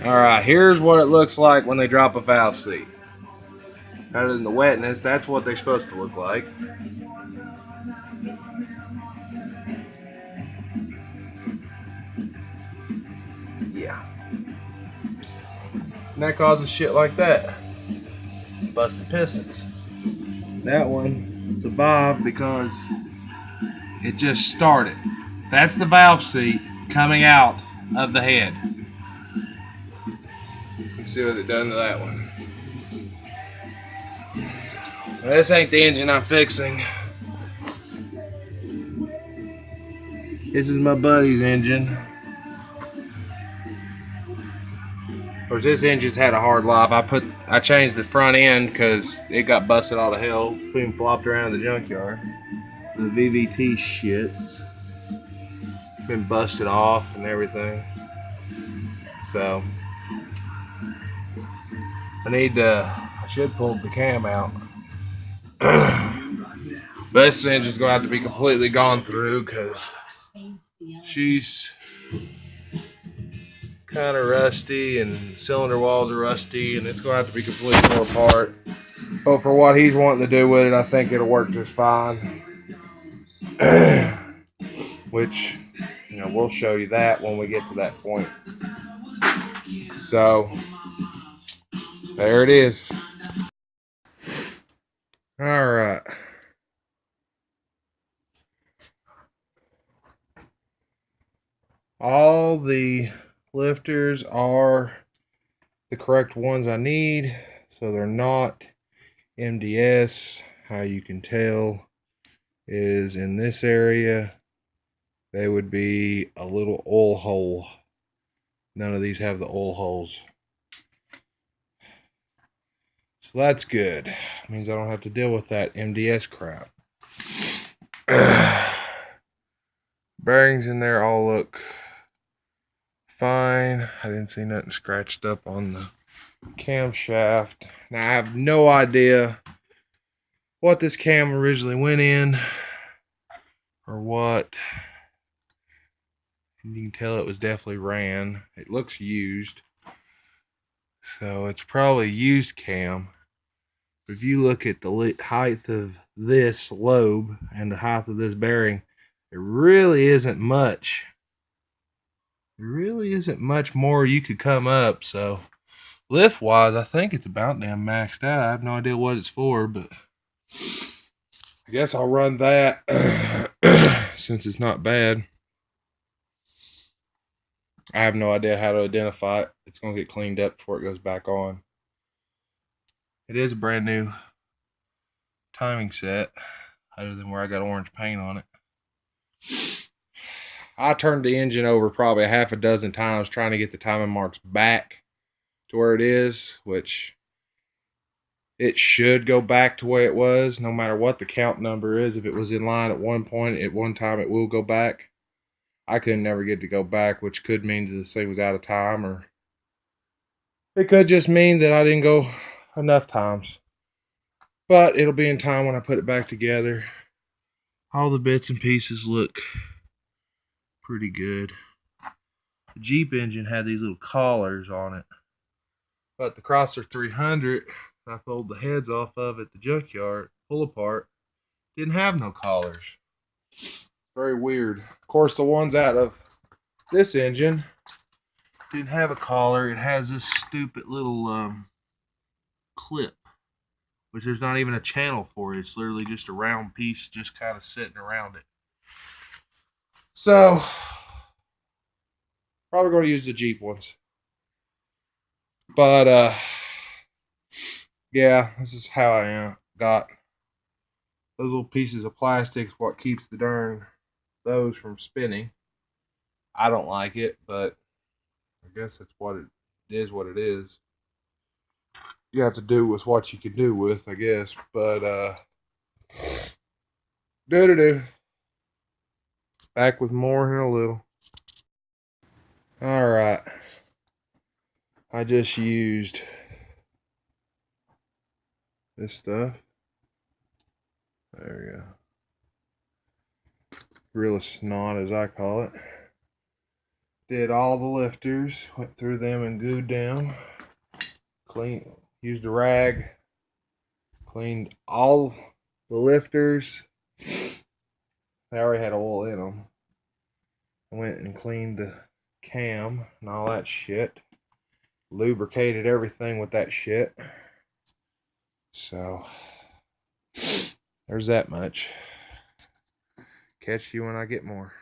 Alright, here's what it looks like when they drop a valve seat. Other than the wetness, that's what they're supposed to look like. Yeah. And that causes shit like that. Busted pistons. That one survived because it just started. That's the valve seat coming out of the head. You can see what it done to that one. Well, this ain't the engine I'm fixing. This is my buddy's engine. Of course, this engine's had a hard life. I changed the front end because it got busted all to hell. Being flopped around in the junkyard. The VVT shit's been busted off and everything. So I should pull the cam out. But this engine's gonna have to be completely gone through because she's kind of rusty and cylinder walls are rusty, and it's gonna have to be completely torn apart. But for what he's wanting to do with it, I think it'll work just fine. Which, we'll show you that when we get to that point. So there it is. All right. All the lifters are the correct ones I need, so they're not MDS. How you can tell is in this area, they would be a little oil hole. None of these have the oil holes. So that's good. It means I don't have to deal with that MDS crap. Bearings in there all look fine. I didn't see nothing scratched up on the camshaft. Now I have no idea what this cam originally went in or what. You can tell it was definitely ran. It looks used, so it's probably a used cam. But if you look at the height of this lobe and the height of this bearing, there really isn't much. There really isn't much more you could come up. So lift wise, I think it's about damn maxed out. I have no idea what it's for, but I guess I'll run that since it's not bad. I have no idea how to identify it. It's going to get cleaned up before it goes back on. It is a brand new timing set, other than where I got orange paint on it. I turned the engine over probably a half a dozen times trying to get the timing marks back to where it is, which it should go back to where it was no matter what the count number is. If it was in line at one point, at one time, it will go back. I could never get to go back, which could mean that this thing was out of time, or it could just mean that I didn't go enough times. But it'll be in time when I put it back together. All the bits and pieces look pretty good. The Jeep engine had these little collars on it, but the Chrysler 300 I pulled the heads off of at the junkyard, pull apart, didn't have no collars. Very weird. Of course, the ones out of this engine didn't have a collar. It has this stupid little clip, which there's not even a channel for it. It's literally just a round piece just kind of sitting around it. So probably going to use the Jeep ones. But yeah, this is how I got those little pieces of plastic. What keeps those from spinning. I don't like it, but I guess that's what it is. What it is. You have to do with what you can do with, I guess. But do. Back with more in a little. All right. I just used this stuff. There we go. Real snot, as I call it, Did all the lifters, went through them and gooed them. Clean, used a rag, cleaned all the lifters. They already had oil in them. I went and cleaned the cam and all that shit. Lubricated everything with that shit. So, there's that much. Catch you when I get more.